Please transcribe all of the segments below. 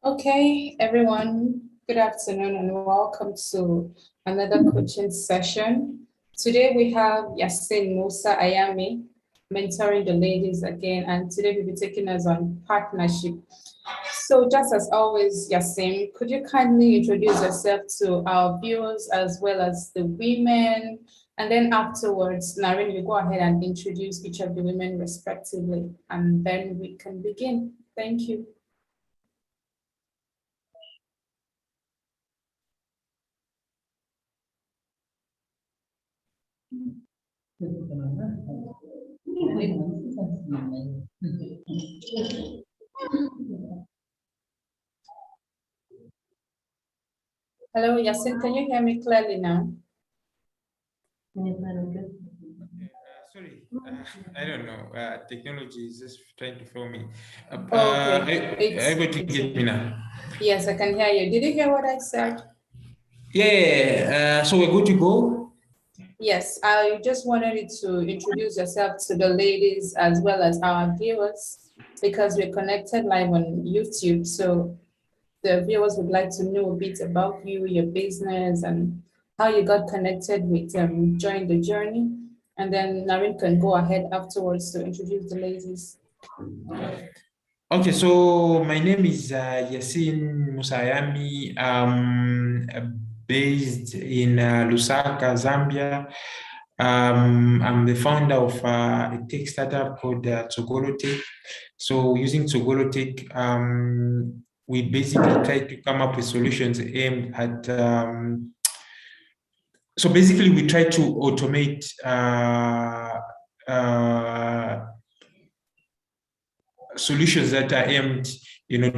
Okay, everyone, good afternoon and welcome to another coaching session. Today we have Yasin Musa Ayami mentoring the ladies again, and today we'll be taking us on partnership. So just as always, Yasin, could you kindly introduce yourself to our viewers as well as the women? And then afterwards, Naren, you go ahead and introduce each of the women respectively, and then we can begin. Thank you. Hello, Yasin, can you hear me clearly now? Sorry, I don't know. Technology is just trying to throw me. Okay. Are you able to get me now? Yes, I can hear you. Did you hear what I said? Yeah, so we're good to go? Yes, I just wanted you to introduce yourself to the ladies as well as our viewers because we're connected live on YouTube. So the viewers would like to know a bit about you, your business, and how you got connected with Join the Journey. And then Naren can go ahead afterwards to introduce the ladies. Okay, so my name is Yasin Musayami. Based in Lusaka, Zambia. I'm the founder of a tech startup called Tsogolo Tech. So using Tsogolo Tech, we basically try to come up with solutions aimed at so basically we try to automate solutions that are aimed,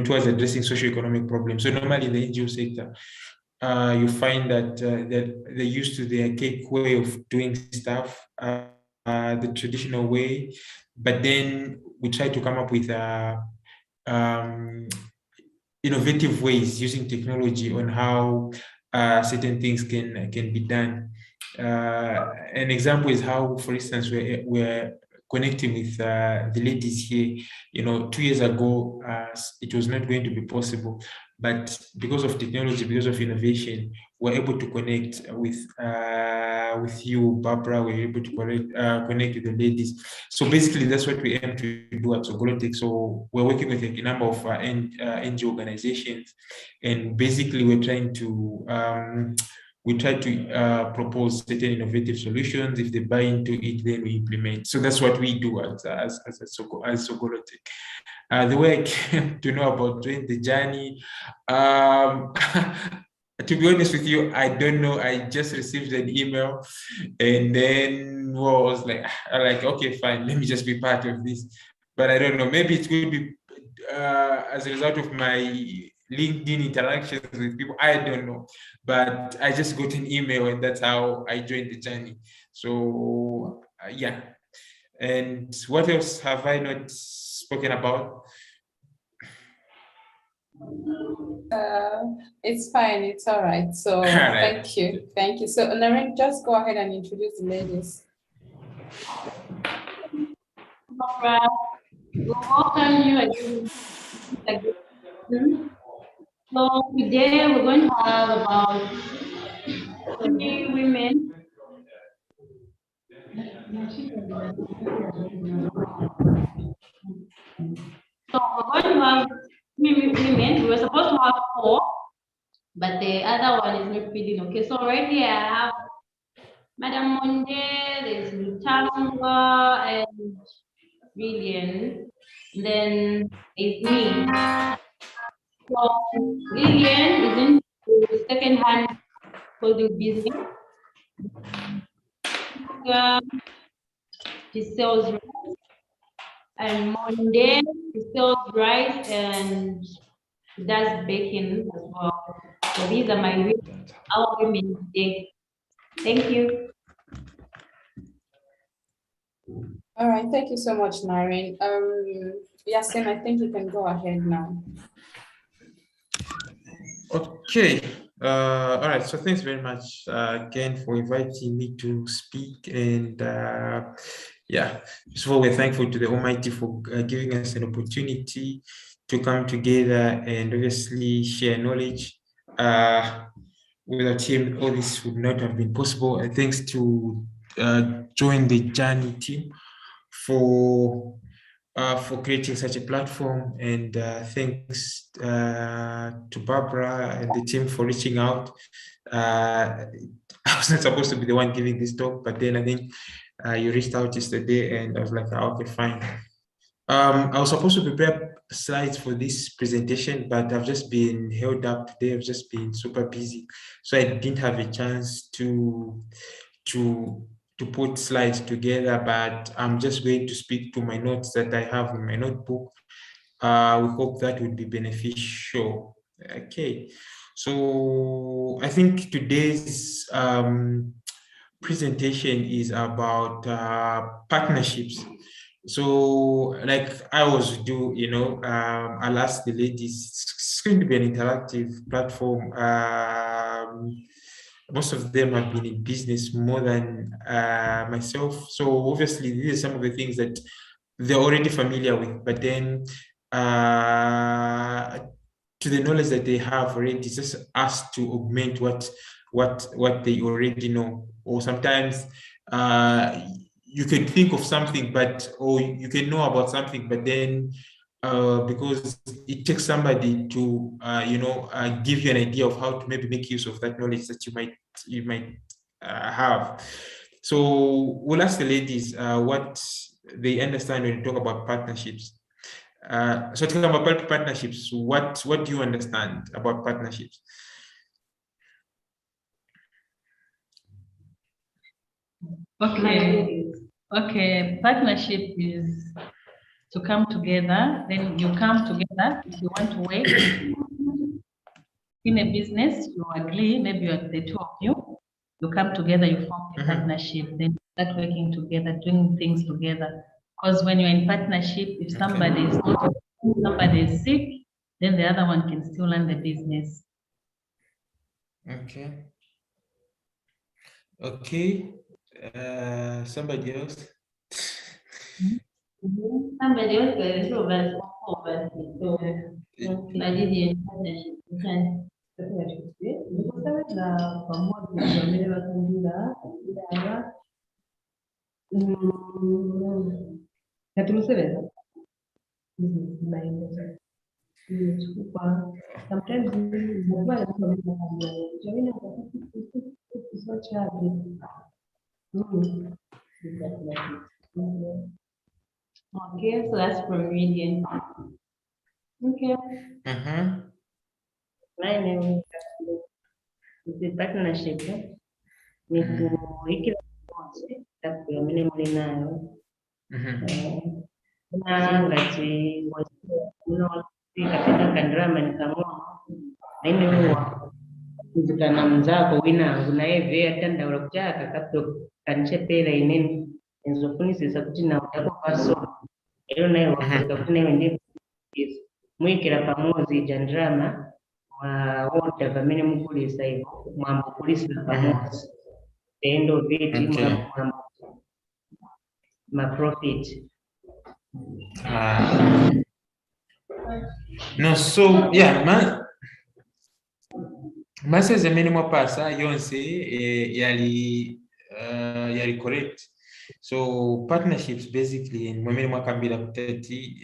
towards addressing socio-economic problems. So normally in the NGO sector, you find that they're used to the archaic way of doing stuff, the traditional way, but then we try to come up with innovative ways using technology on how certain things can be done. An example is how, for instance, we're connecting with the ladies here. 2 years ago, it was not going to be possible, but because of technology, because of innovation, we're able to connect with you, Barbara. We're able to connect with the ladies. So basically, that's what we aim to do at Sogolotech. So we're working with a number of NGO organizations, and basically we're trying to propose certain innovative solutions. If they buy into it, then we implement. So that's what we do as Sogolotech. The way I came to know about Join the Journey, to be honest with you, I don't know. I just received an email, and then was like, okay, fine, let me just be part of this. But I don't know. Maybe it will be as a result of my LinkedIn interactions with people. I don't know. But I just got an email, and that's how I joined the journey. So yeah. And what else have I not spoken about? It's fine. It's all right. So thank you. Thank you. So Naren, just go ahead and introduce the ladies. Barbara, we welcome you again. So today we're going to have about 20 women. So we're going to have 3 women. We were supposed to have 4, but the other one is not feeling okay. So right here I have Madam Monde, there's Lutanga and Lillian. Then it's me. So Lillian is in the second-hand clothing business. She sells rice, and Monday she sells rice and she does baking as well. So these are our women today. Thank you. All right, thank you so much, Naren. Yasin, I think you can go ahead now. Okay. All right. So thanks very much again for inviting me to speak. And yeah, so we're thankful to the Almighty for giving us an opportunity to come together and obviously share knowledge. Without him, all this would not have been possible. And thanks to Join the Journey team for creating such a platform, and thanks to Barbara and the team for reaching out. I wasn't supposed to be the one giving this talk, but then I think you reached out yesterday, and I was like, okay, fine. I was supposed to prepare slides for this presentation, but I've just been held up today. I've just been super busy, so I didn't have a chance to put slides together. But I'm just going to speak to my notes that I have in my notebook. We hope that would be beneficial. Okay, so I think today's presentation is about partnerships. So like I always do, I'll ask the ladies. It's going to be an interactive platform. Most of them have been in business more than myself. So obviously these are some of the things that they're already familiar with, but then to the knowledge that they have already, just asked to augment what they already know. Or sometimes you can think of something, or you can know about something, but then because it takes somebody to give you an idea of how to maybe make use of that knowledge that you might have. So we'll ask the ladies what they understand when you talk about partnerships. So talking about partnerships, what do you understand about partnerships? Okay, partnership is to come together. Then you come together if you want to work in a business. You agree, maybe you're the two of you. You come together, you form a partnership. Then you start working together, doing things together. Because when you're in partnership, if somebody is not, somebody is sick, then the other one can still run the business. Okay. Okay. Somebody else? Somebody else can show us over. So I did the partnership. Okay, so that's for Meridian. Okay. My name is the partnership. Ni kuikira konse takuya mine muri nayo. Ngati katika kandrama nikamwa naime huwa kuzikana mzako winangu naye vye atandaula kuchaka kapto kanchepera inene enzofunisisa kuti nawe takopaso ero naye wakuzika kuti nawe ndi mwikira pamozi jandrama wote vamene mukulisa ivo mwambukulisa pamozi endo viti ma-profit. No, so yeah, maseze mene mwapasa yonse yali correct. So partnerships basically and mwamene mwakambira kutati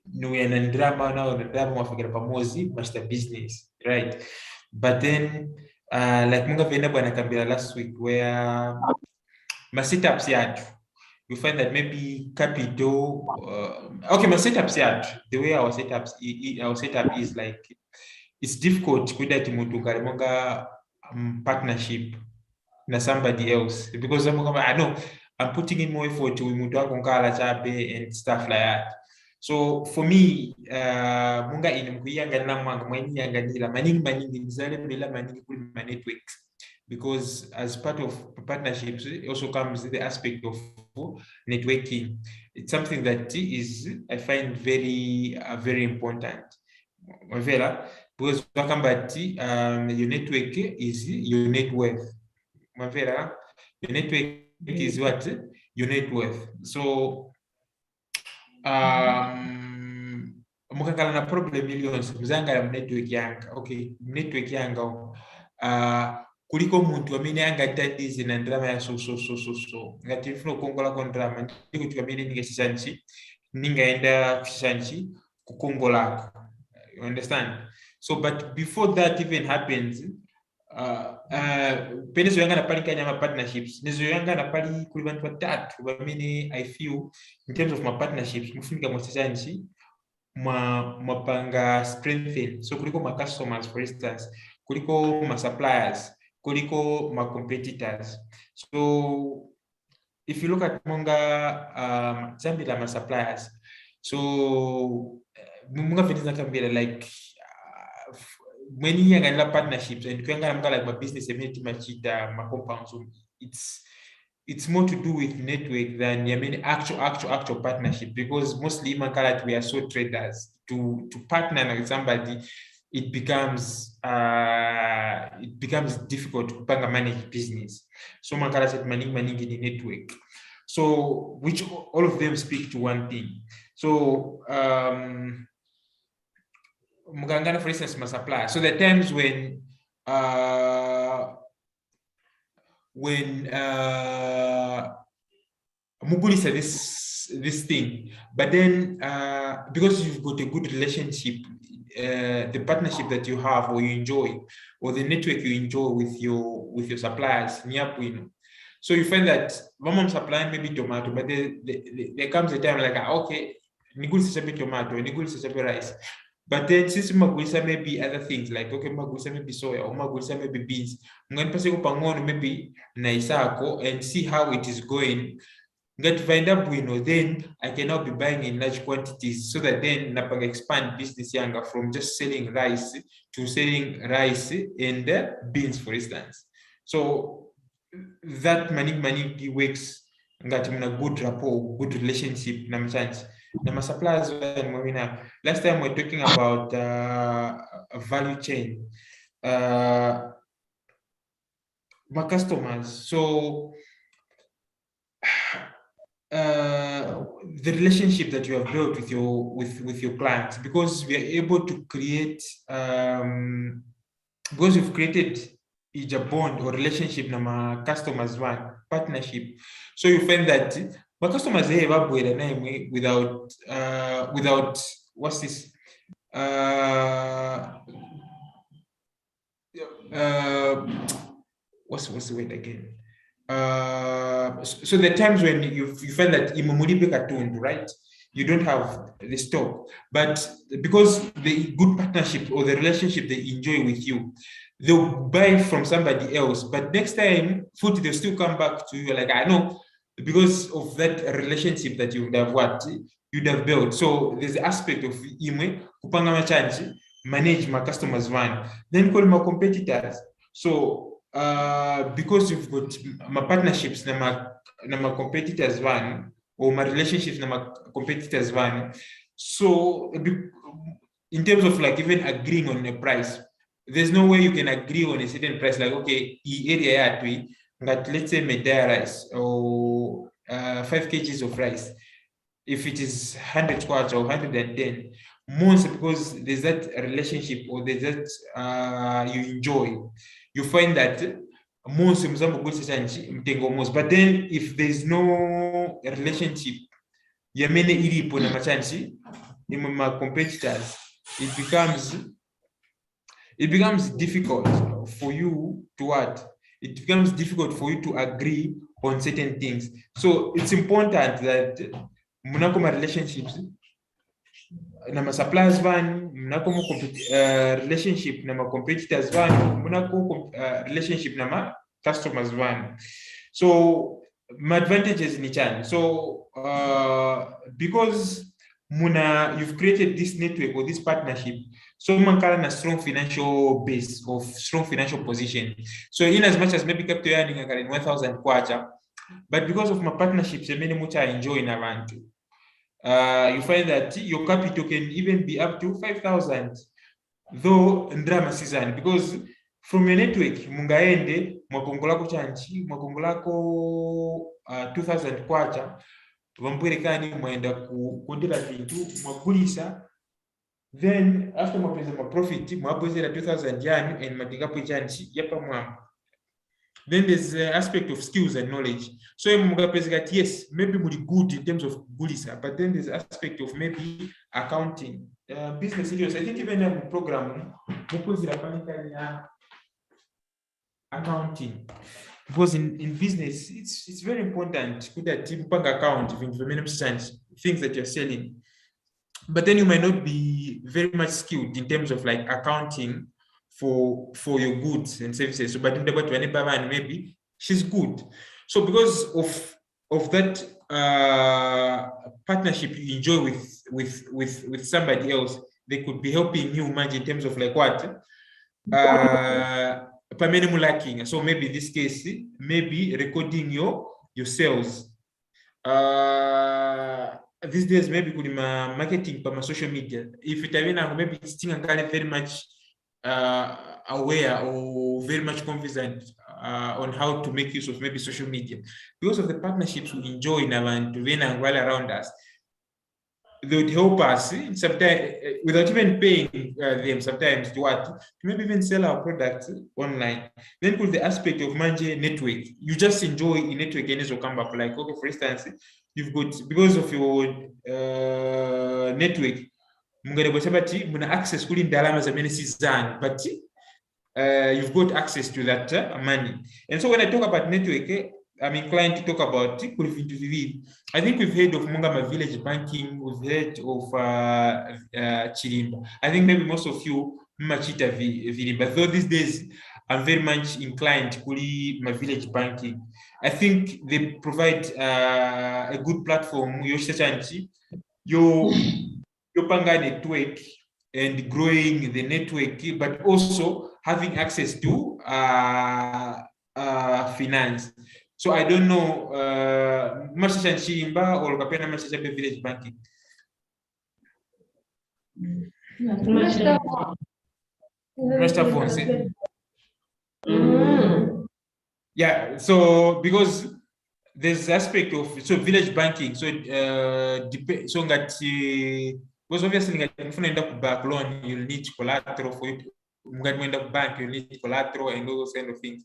nuya ndrama mwafikira pamozi mashita business, right? But then like munga vena bwana kambira last week where my setups yatu, you find that maybe capital okay, my setups yatu, the way our setup is like it's difficult kudati muntu kalimonga partnership na somebody else because I know I'm putting in more effort to muntu akongala chabe and stuff like that. So for me, munga ine mkuyanganira mwanga mwanyanganira maningi nzale bila maningi kuli ma networks, because as part of partnerships also comes the aspect of networking. It's something that is I find very very important. Because your network is your net worth. Your network It is what? Your net worth. So mukakala na problem millions muzanga network yanga. Okay, network yanga kuliko muntu amene angathandize na ndalama ya so ngati ndifuna kukongolako ndalama ndiko kuti amene ningachisanchi ningaenda kuchisanchi kukongolako. You understand? So but before that even happens, penezo yanga napali kanyama partnerships nezo yanga napali kuli bantu batatu bamene I feel in terms of my partnerships mufunika mwasichanchi mwapanga strengthen. So kuliko ma customers, for instance, kuliko ma suppliers, kuliko ma competitors. So if you look at monga Zambia ma suppliers, so munga finiza kambira like many young partnerships and like my business machita my compounds. So it's more to do with network than actual partnership, because mostly we are so traders. To partner with somebody, it becomes difficult to manage business. So mankala said managing the network. So which all of them speak to one thing. So mugangana, for instance, my supplier. So there are times when Mugulisa this thing, but then because you've got a good relationship, the partnership that you have or you enjoy, or the network you enjoy with your suppliers, so you find that I'm supplying maybe tomato, but there comes a time like, okay, nigulisa tomato, nigulisa rice. But then since magulisa maybe other things like, okay, magulisa maybe soya or magulisa maybe beans, maybe naisako and see how it is going. Get find up then I can now be buying in large quantities, so that then napanga expand business younger from just selling rice to selling rice and beans, for instance. So that money works. Got a good rapport, good relationship, Nama suppliers. Last time we're talking about a value chain. My customers. So the relationship that you have built with your clients, because we are able to create because you've created a bond or relationship na my customers one partnership. So you find that my customers they have without what's this what's the word again? So the times when you find that right, you don't have the stock, but because the good partnership or the relationship they enjoy with you, they'll buy from somebody else, but next time food they'll still come back to you, like, I know, because of that relationship that you'd have built. So there's the aspect of kupanga machanchi, manage my customers one, then call my competitors. So because you've got my partnerships na my competitors one, or my relationships na my competitors one, so in terms of like even agreeing on a price, there's no way you can agree on a certain price, like, okay, area let's say medaya rice or 5 kgs of rice, if it is 100 quarts or 110, most, because there's that relationship or there's that you enjoy, you find that most, but then if there's no relationship, my competitors, it becomes difficult for you to what? It becomes difficult for you to agree on certain things. So it's important that munako relationships na ma suppliers van, munako relationship na ma competitors van, munako relationship na ma customers van. So my advantages in chan. So because you've created this network or this partnership, so mankala a strong financial base of strong financial position. So in as much as maybe kept earning 1,000 kwacha, but because of my partnerships, many much I enjoy in around. You find that your capital can even be up to 5,000, though in drama season, because from your network, mungaende mwakongolako chanchi mwakongolako 2000 kwacha vambuerekani mwaenda kundira vintu mwagulisa, then after mwapeza profit mwabwezera 2000 yanyu and matingapo chanchi yapa mwamba. Then there's the aspect of skills and knowledge. So yes, maybe we're good in terms of gulisa, but then there's aspect of maybe accounting, business serious. I think even a program accounting, because in business it's very important with a team bank account, things that you're selling. But then you might not be very much skilled in terms of like accounting for your goods and services. So, but in the way maybe she's good. So because of that partnership you enjoy with somebody else, they could be helping you manage in terms of like what lacking. So maybe in this case, maybe recording your sales. These days maybe could marketing by my social media. If it maybe it's still very much aware or very much confident on how to make use of maybe social media because of the partnerships we enjoy in around us. They would help us sometimes without even paying them sometimes to maybe even sell our products online. Then with the aspect of managing network, you just enjoy in network and it'll come back. Like, okay, for instance, you've got, because of your network, muna access to the but you've got access to that money. And so when I talk about network, I'm inclined to talk about I think we've heard of Mungama village banking, we've heard of Chirimba. I think maybe most of you machita virimba. Though these days I'm very much inclined to my village banking. I think they provide a good platform. Your panga network and growing the network, but also having access to finance. So I don't know, Masha Chimba or Kapena Masha village banking. Master phones. Yeah, so because there's aspect of village banking, so so that because obviously if you end up back loan, you'll need collateral for it. When you end up bank, you need collateral and those kind of things.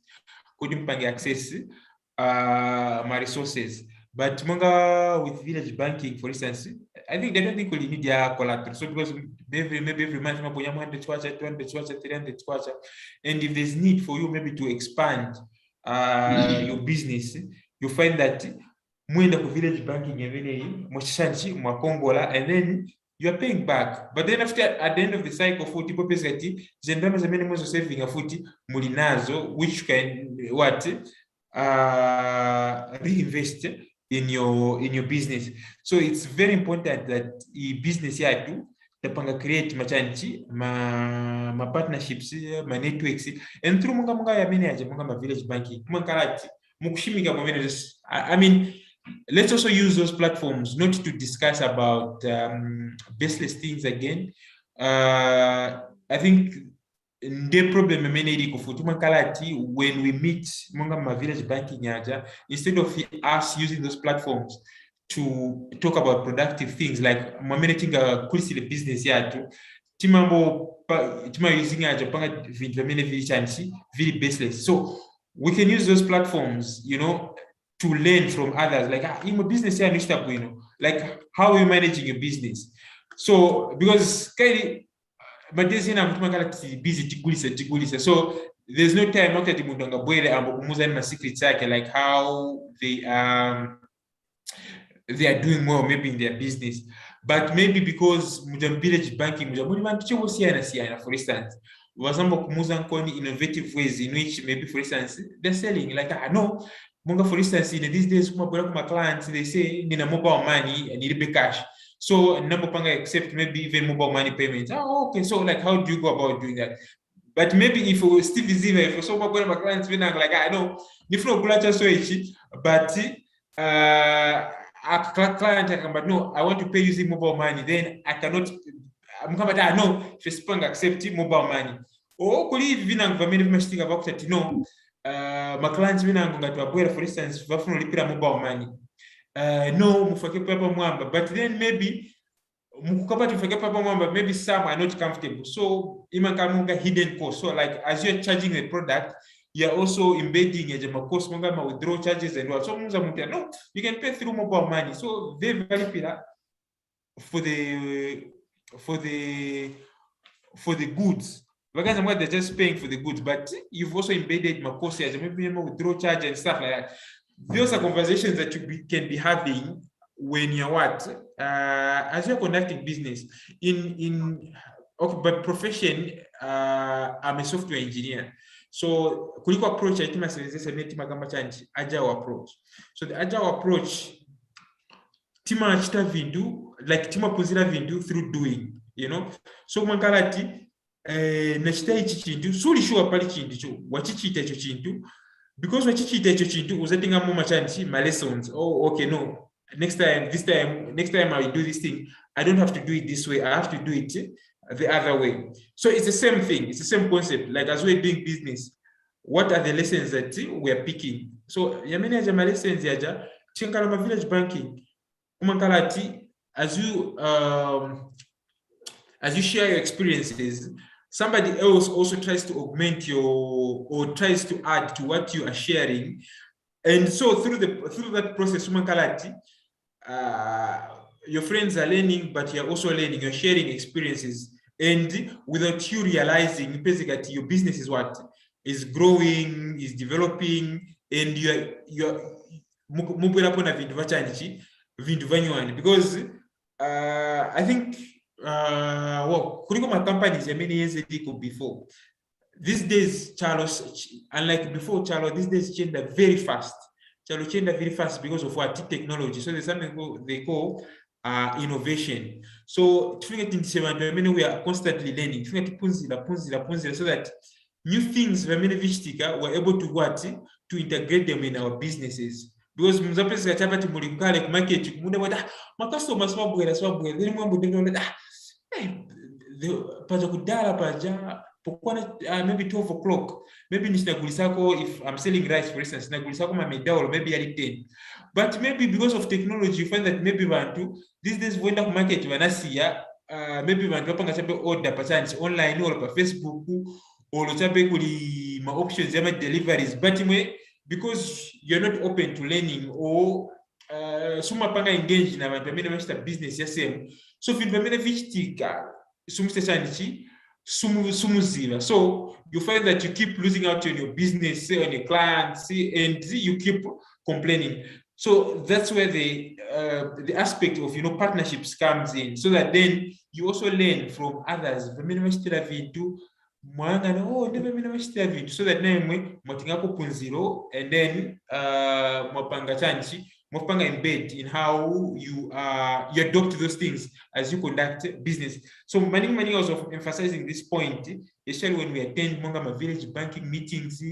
Couldn't bank access my resources. But with village banking, for instance, I think they don't think we need their collateral. So because maybe every month, 200, 300, and if there's need for you maybe to expand your business, you find that mwenda ku village banking and then you are paying back. But then after, at the end of the cycle, people pay saving a footy mulinazo, which can reinvest in your business. So it's very important that business here too, the create machanchi, ma partnerships, my networks, and through munga village banking, I mean, let's also use those platforms not to discuss about baseless things again. I think the problem when we meet Mongama village banking, instead of us using those platforms to talk about productive things like managing a business very baseless. So we can use those platforms, to learn from others, like in a business here, like how are you managing your business? So because but this busy, so there's no time not at my secret cycle, like how they are doing more maybe in their business. But maybe because village banking, for instance, was some innovative ways in which maybe, for instance, they're selling, like no. For instance, in these days, my clients, they say, need a mobile money and need a cash. So, accept maybe even mobile money payments. Oh, okay. So, like, how do you go about doing that? But maybe if we still receive if so my clients, like, I know, if no but a client, but no, I want to pay using mobile money, then I cannot. I'm coming. No, if you accept mobile money. Or could even no. my clients minango ngati wabwera for instance vafuna ulipira mobile money no mufake papa mwamba, but then maybe mukukapati mufake papa mwamba, maybe some are not comfortable, so imangamunga hidden cost. So like as you're charging the product, you're also embedding a cost monga withdraw charges and what. So no, you can pay through mobile money. So very pillar for the goods. Because they're just paying for the goods, but you've also embedded my cost as maybe withdraw charge and stuff like that. Those are conversations that you can be having when you're as you're conducting business by profession. I'm a software engineer, so kuliko approach agile approach. So the agile approach, tima achita vindu like tima punzira vindu through doing, so mankalati nachita ichi chintu suli sure pali chintu cho wachichita icho chintu, because wachichita icho chintu uzatinga mu machanchi my lessons. Oh, okay, no, next time I will do this thing, I don't have to do it this way, I have to do it the other way. So it's the same thing, it's the same concept. Like as we're doing business, what are the lessons that we are picking? So yamene aja my lessons yaja chinkala village banking kumankalati as you share your experiences, somebody else also tries to augment or tries to add to what you are sharing. And so through that process, your friends are learning, but you're also learning, you're sharing experiences. And without you realizing, basically, your business is growing, is developing, and you're because I think kuliko companies many years ago before. These days, unlike before, these days change very fast. Change very fast because of what technology. So there's something they call innovation. So we are constantly learning. So that new things we're able to integrate them in our businesses. Because muzapesa chapati mulikale ku market kumuda wada makastomers wabwera then mwambo ndinoleda paja kudala paja pokwana maybe 12 o'clock, maybe nisinagulisako, if I'm selling rice for instance, nisinagulisako mamedao maybe at 10. But maybe because of technology you find that maybe bantu these days wenda ku market wanasiya maybe bantu wapanga chape order pachani online or pa Facebook or chape kuli ma options ya deliveries, but because you're not open to learning or suma panga engage na bantu bamene bashita business ya same, so vintu bamene vichitika sumustechanichi sumuziva, so you find that you keep losing out on your business, on your clients, and you keep complaining. So that's where the aspect of partnerships comes in, so that then you also learn from others bamene bashita vintu mwanga so that name mwatingako punziro, and then mwapanga chanchi mwapanga embed in how you adopt those things as you conduct business. So many years of emphasizing this point, especially when we attend my village banking meetings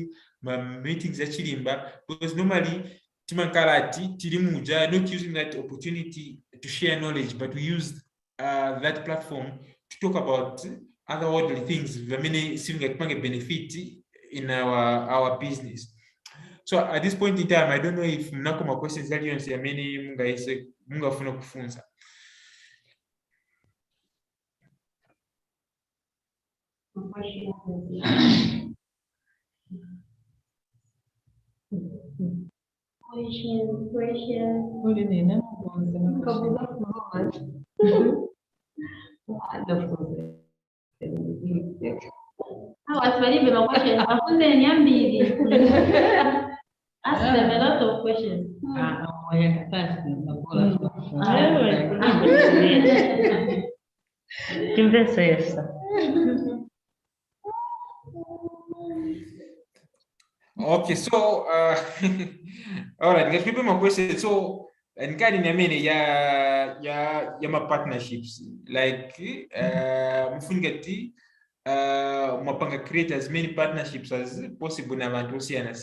at Chilimba, because normally timankalati tilimuja not using that opportunity to share knowledge, but we use that platform to talk about other worldly things, benefit in our business. So at this point in time, I don't know if mnako questions that you say many munga funa kufunza. Ask them a lot of questions. Okay, so all right, let's keep my question. So and ya ma partnerships like mfungati mwapanga create as many partnerships as possible na bantu siana,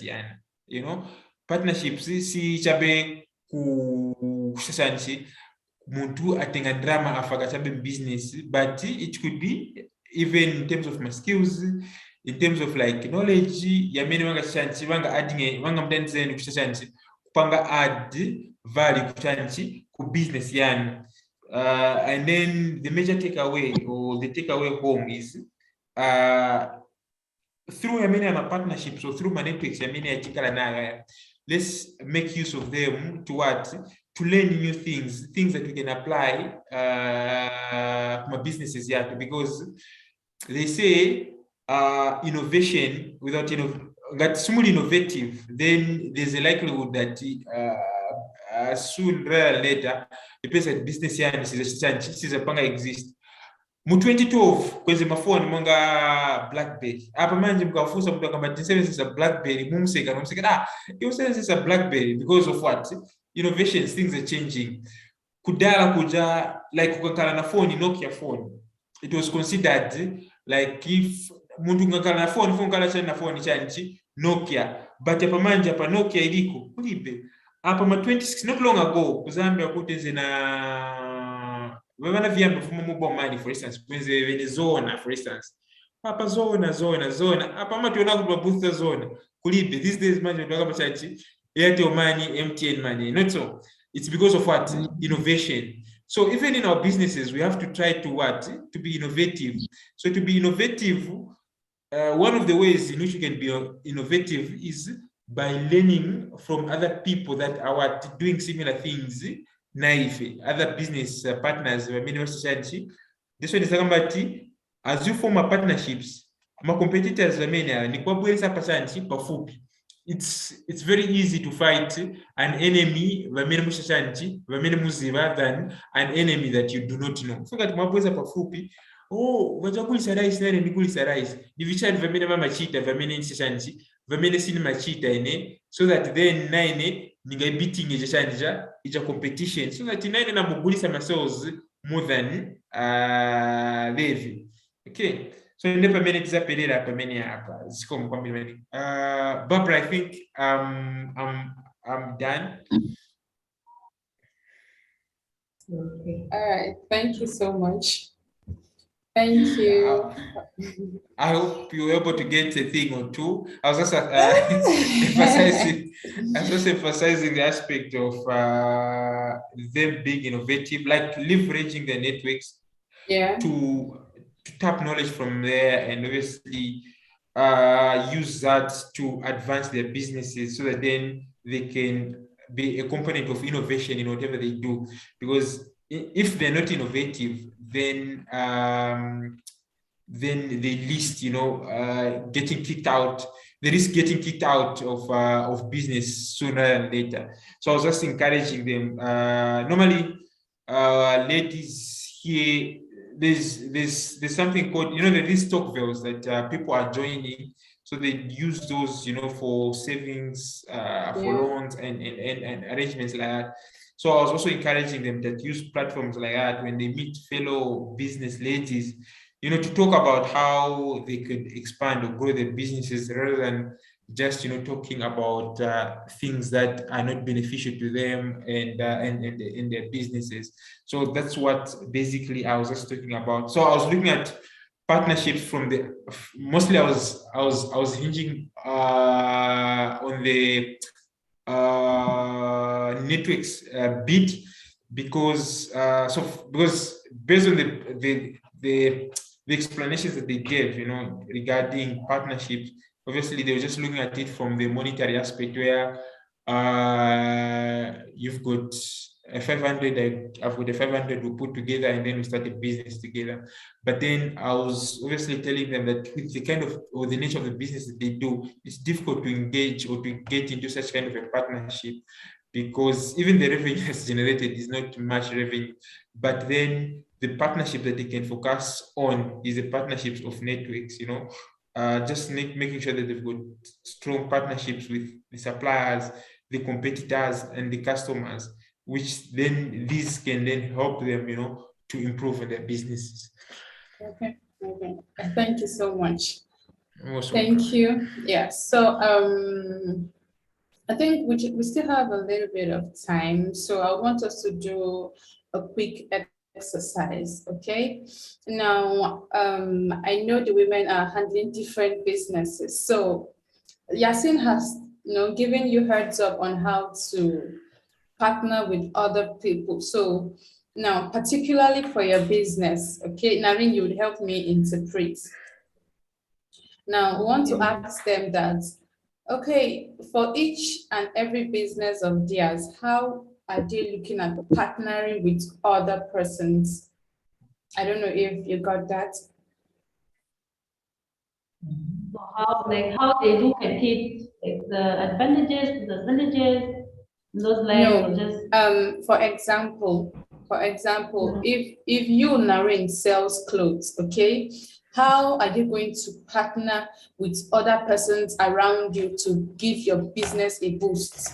partnerships si chabe kushasanchi muntu atenga drama afaka chabe business, but it could be even in terms of my skills, in terms of like knowledge yamene vangachanchi vanga adding vanga mudandizeni kuchachanchi kupanga add value kuchanchi ku business yani. And then the major takeaway or the takeaway home is through yamene partnerships or through my networks yamene yachikala nayo, let's make use of them to what? To learn new things that we can apply my businesses yet, because they say innovation without that's small innovative, then there's a likelihood that soon rather than later the person business yani sizapanga exist. Mu 2012 kwenye mafoni monga BlackBerry apa manje mkafusa mtu akamba tisebenzisa BlackBerry mumseka nomseka yosebenzisa BlackBerry because of what? Innovations, things are changing. Kudala kuja like kukakala na phone, Nokia phone, it was considered like if muntu ngakala na phone na phone chanchi Nokia, but apa manje apa Nokia iliko kulibe apa ma 26 not long ago Zambia kuteze na vana vyambo fuma mobile money, for instance kwenze Venezuela for instance apa zona apa mationa kwa booster zona kulibe these days manje ndakamba chachi Airtel money, MTN money, not so. It's because of what? Innovation. So even in our businesses, we have to try to what? To be innovative. So to be innovative, one of the ways in which you can be innovative is by learning from other people that are what? Doing similar things. Naive, other business partners. This one is about as you form partnerships, my competitors it's very easy to fight an enemy than an enemy that you do not know. Vachakulisa rice nane ndikulisa rice ndivichani vamene vamachita vamene nsichanji vamene sini machita ine, so that then naine ndingaibitinge chachanja icha competition, so that naine namugulisa myself more than levi. Okay, so nepa mene tizaperera pamene hapa zikomo kwambiri. Barbara, I think I'm done. Okay. All right. Thank you so much. Thank you. I hope you were able to get a thing or two. I was just emphasizing the aspect of them being innovative, like leveraging the networks to tap knowledge from there, and obviously use that to advance their businesses, so that then they can be a component of innovation in whatever they do. Because if they're not innovative, then they list, getting kicked out. They risk getting kicked out of business sooner than later. So I was just encouraging them. Normally, ladies here, there's something called, there is stock veils that people are joining. So they use those, for savings, for loans and arrangements like that. So I was also encouraging them that use platforms like that when they meet fellow business ladies, to talk about how they could expand or grow their businesses, rather than just, talking about things that are not beneficial to them and their businesses. So that's what basically I was just talking about. So I was looking at partnerships from mostly I was hinging on the networks bit, because based on the explanations that they gave, regarding partnerships, obviously they were just looking at it from the monetary aspect, where you've got a 500, I've got a 500 we put together, and then we start a business together. But then I was obviously telling them that with the kind of, or the nature of the business that they do, it's difficult to engage or to get into such kind of a partnership, because even the revenue that's generated is not much revenue. But then the partnership that they can focus on is the partnerships of networks, just making sure that they've got strong partnerships with the suppliers, the competitors, and the customers, which then these can then help them, to improve their businesses. Okay. Thank you so much. Thank you. Yeah. So I think we still have a little bit of time, so I want us to do a quick exercise. Okay. Now, I know the women are handling different businesses. So Yasin has, given you heads up on how to partner with other people. So now, particularly for your business, okay, Naren, you would help me interpret. Now, I want to ask them that, okay, for each and every business of theirs, how are they looking at partnering with other persons? I don't know if you got that. So how they do compete, like the advantages, disadvantages, those lines No, or just for example, if you, Naren, sells clothes, okay, how are you going to partner with other persons around you to give your business a boost?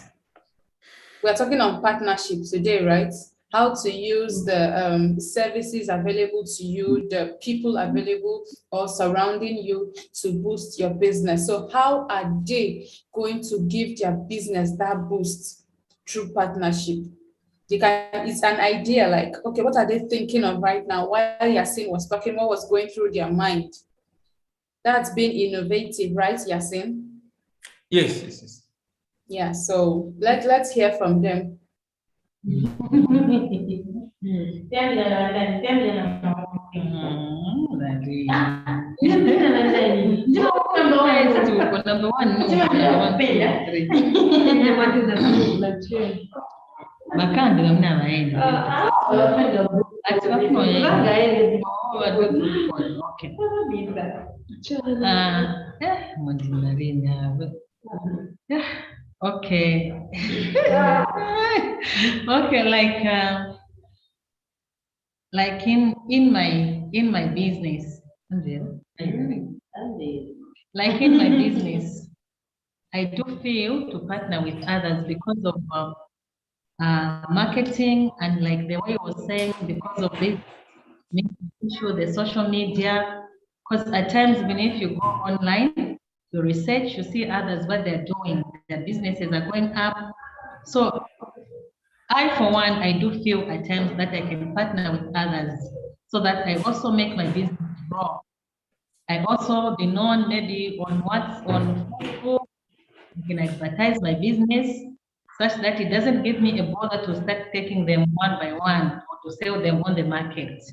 We're talking on partnership today, right? How to use the services available to you, the people available or surrounding you to boost your business. So how are they going to give their business that boost through partnership? It's an idea like, okay, what are they thinking of right now? While Yasin was talking, what was going through their mind? That's being innovative, right, Yasin? Yes. Yeah, so let's hear from them. Number one, Makanda ngamna waende. Ati wafuna waende. Okay. Okay. Okay, like in my business. Like in my business, I do feel to partner with others because of marketing and like the way I was saying, because of this issue, the social media. Because at times, even if you go online, you research, you see others, what they're doing, their businesses are going up. So I, for one, I do feel at times that I can partner with others so that I also make my business grow. I also be known maybe on Facebook, I can advertise my business such that it doesn't give me a bother to start taking them one by one or to sell them on the market.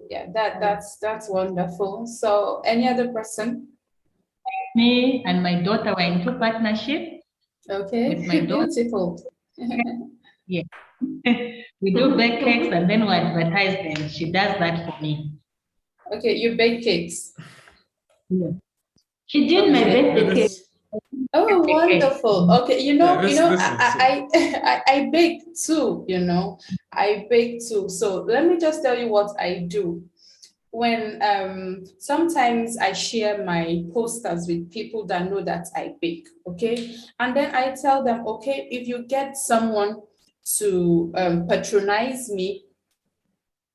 Yeah, that's wonderful. So any other person? Me and my daughter were into partnership. Okay, with my daughter. beautiful. Yeah. We do bake cakes and then we advertise them. She does that for me. Okay, you bake cakes. Yeah. She did my birthday cake. Oh, wonderful. Okay, Yeah, I bake too, I bake too. So let me just tell you what I do. When sometimes I share my posters with people that know that I bake, okay? And then I tell them, okay, if you get someone to patronize me,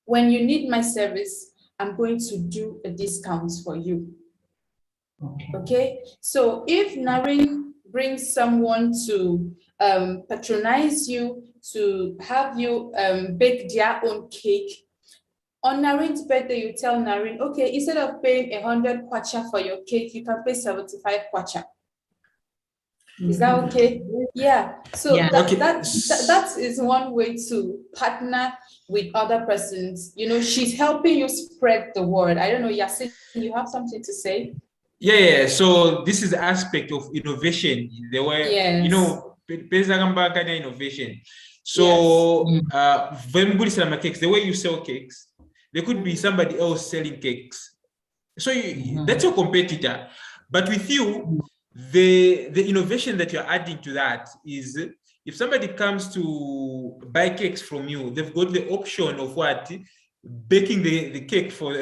when you need my service, I'm going to do a discount for you. Okay, so if Naren brings someone to patronize you, to have you bake their own cake, on Naren's birthday, you tell Naren, okay, instead of paying 100 kwacha for your cake, you can pay 75 kwacha. Is that okay? Yeah. So Yeah. that is one way to partner with other persons. She's helping you spread the word. I don't know, Yasin, you have something to say? Yeah. So this is the aspect of innovation. The way, innovation. So cakes, the way you sell cakes, there could be somebody else selling cakes. So that's your competitor. But with you, the innovation that you're adding to that is if somebody comes to buy cakes from you, they've got the option of baking the cake for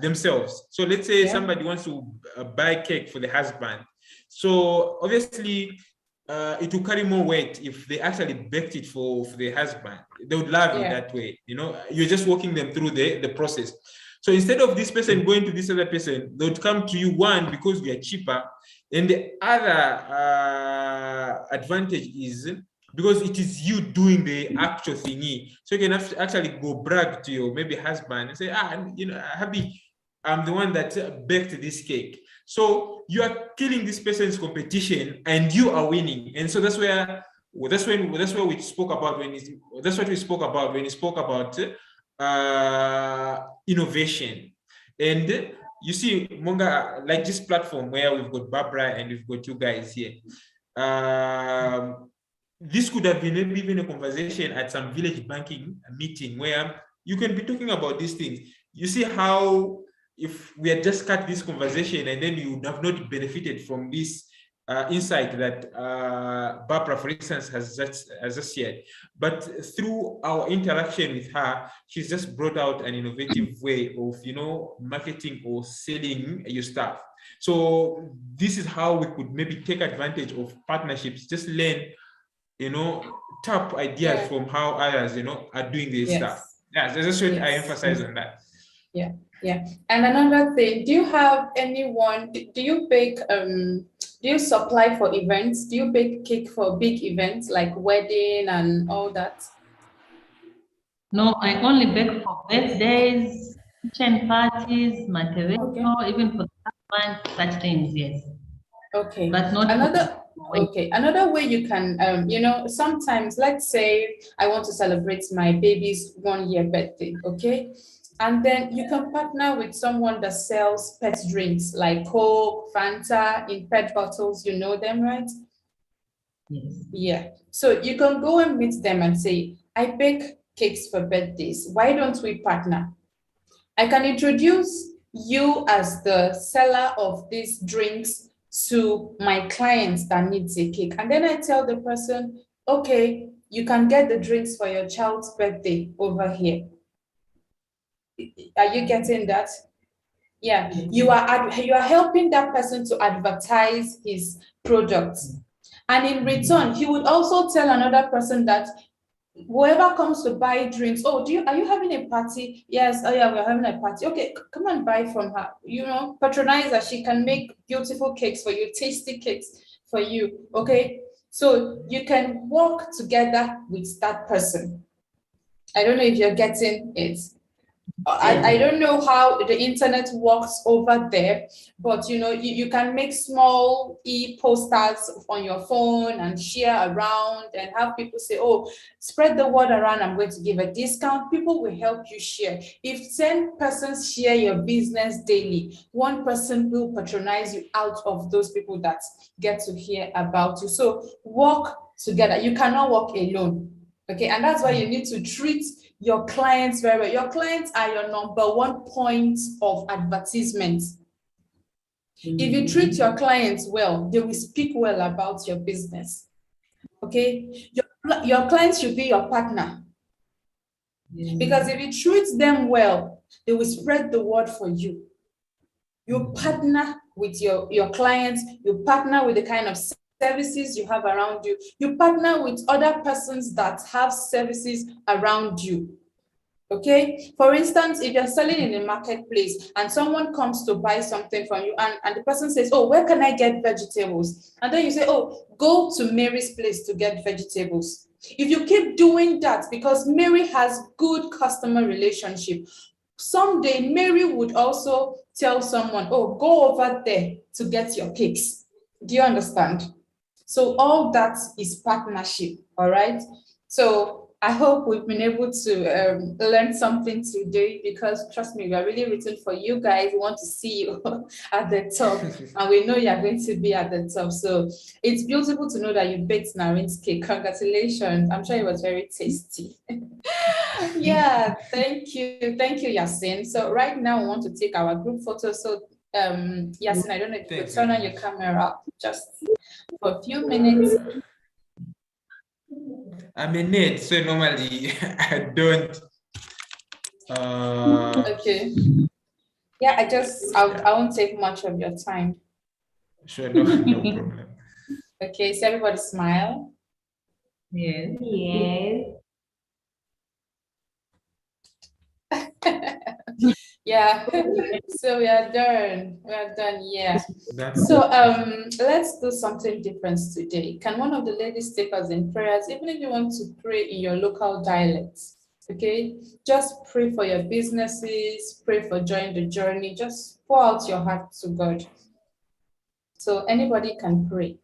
themselves. So let's say somebody wants to buy cake for the husband. So obviously, it will carry more weight if they actually baked it for the husband. They would love it that way. You're just walking them through the process. So instead of this person going to this other person, they would come to you, one, because we are cheaper. And the other advantage is because it is you doing the actual thingy. So you can actually go brag to your maybe husband and say, hubby, I'm the one that baked this cake. So you are killing this person's competition and you are winning. And so that's where we spoke about when we spoke about innovation. And you see, Monga, like this platform where we've got Barbara and we've got you guys here. This could have been maybe even a conversation at some village banking meeting where you can be talking about these things. You see how if we had just cut this conversation and then you would have not benefited from this insight that Barbara, for instance, has just shared. But through our interaction with her, she's just brought out an innovative way of, marketing or selling your stuff. So this is how we could maybe take advantage of partnerships, just learn, tap ideas from how others, are doing this stuff. Yeah, that's what I emphasize on that. Yeah. And another thing, do you have anyone, do you bake, do you supply for events? Do you bake cake for big events like wedding and all that? No, I only bake for birthdays, kitchen parties, maternal, even for such things, yes. Okay. But not another way you can, sometimes, let's say I want to celebrate my baby's 1-year birthday, okay? And then you can partner with someone that sells pet drinks like Coke, Fanta in pet bottles. You know them, right? Yes. Yeah. So you can go and meet them and say, I bake cakes for birthdays. Why don't we partner? I can introduce you as the seller of these drinks to my clients that needs a cake. And then I tell the person, okay, you can get the drinks for your child's birthday over here. Are you getting that? Yeah, you are helping that person to advertise his products. And in return, he would also tell another person that whoever comes to buy drinks, are you having a party? Yes, oh yeah, we're having a party. Okay, come and buy from her. Patronize her. She can make beautiful cakes for you, tasty cakes for you. Okay, so you can work together with that person. I don't know if you're getting it. I don't know how the internet works over there, but you can make small e-posters on your phone and share around and have people say, oh, spread the word around, I'm going to give a discount. People will help you share. If 10 persons share your business daily, 1 person will patronize you out of those people that get to hear about you. So work together. You cannot work alone. Okay, and that's why you need to treat your clients very well. Your clients are your #1 point of advertisement. If you treat your clients well, they will speak well about your business. Okay, your clients should be your partner. Because if you treat them well, they will spread the word for you. You partner with your clients, you partner with the kind of services you have around you, you partner with other persons that have services around you. Okay, for instance, if you're selling in the marketplace and someone comes to buy something from you and the person says, oh, where can I get vegetables? And then you say, oh, go to Mary's place to get vegetables. If you keep doing that, because Mary has good customer relationship, someday Mary would also tell someone, oh, go over there to get your cakes. Do you understand? So all that is partnership, all right? So I hope we've been able to learn something today, because trust me, we are really rooting for you guys. We want to see you at the top, and we know you're going to be at the top. So it's beautiful to know that you baked Narin's cake. Congratulations. I'm sure it was very tasty. Yeah, thank you, Yasin. So right now we want to take our group photo. So Yasin, I don't know if you could turn on your camera just for a few minutes. I'm a net, so normally I don't. Okay. Yeah, I won't take much of your time. Sure, no problem. Okay, so everybody smile. Yes. Yeah. So we are done. We are done. Yeah. That's So let's do something different today. Can one of the ladies take us in prayers, even if you want to pray in your local dialects? Okay, just pray for your businesses, pray for joining the journey, just pour out your heart to God. So anybody can pray.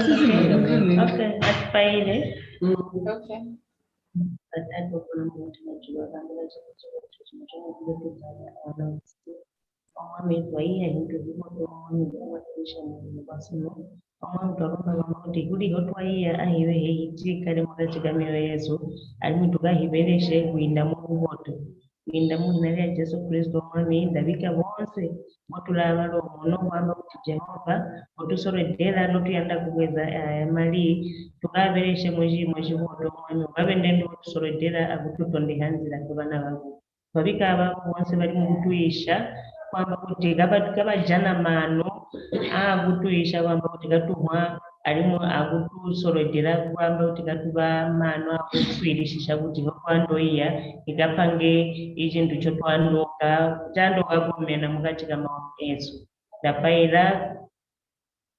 Okay, atfaile. Okay. Omwami twayiha ebintu ebimoto omwami byawakirisha mu basino omuntu akamala kuti kuliko twayiha ahiwe heitikale mukakigamiro yesu alimu tukahibereshe kuinda mu buboto kuinda mu ina lya Yesu Kristo omwami ndabika bonse motulaba lwomuno kwamba kuti Jehova otusorodera notuyanda kuweza mali tukabereshe mujimo chiboto omwami ukabe ndende otusorodera akututondehanzira kubana babo babika ababo bonse bali mu kutuyisha kwamba kuti kabajana mano akutuyisha kwamba kuti katumwa alimu akutusorodera kwamba kuti katuba mano akutwirishisha kuti kakwandoiya ikapange ichintu chotwandoka chandoka kumena mukati kamaoneso ndapaira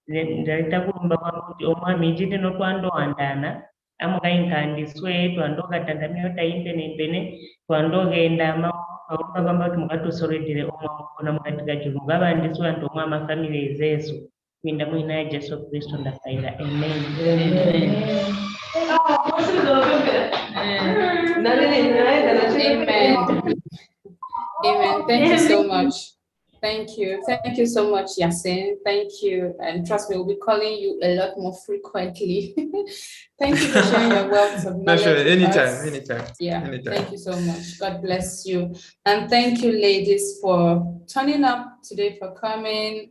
ndaita kurumba kwamba kuti omwami ichiti notwandoandana amukainkandiswe twandoka tandamio taimpenepene twandogenda kaumba kwamba kuti mukatosoredere omwe mukona mukati kachulu mukavandiswa antu omwe amafamily ezeso kuinda muina ya Yesu Kristo ndapaira amen. Amen. Thank you so much. Thank you. Thank you so much, Yasin. Thank you. And trust me, we'll be calling you a lot more frequently. Thank you for sharing your wealth of knowledge. sure. with Anytime, us. anytime. Yeah, anytime. Thank you so much. God bless you. And thank you, ladies, for turning up today, for coming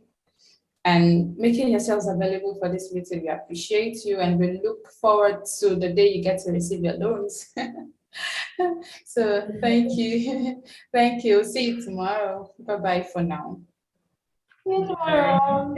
and making yourselves available for this meeting. We appreciate you and we look forward to the day you get to receive your loans. So thank you. Thank you. See you tomorrow. Bye-bye for now. See you tomorrow.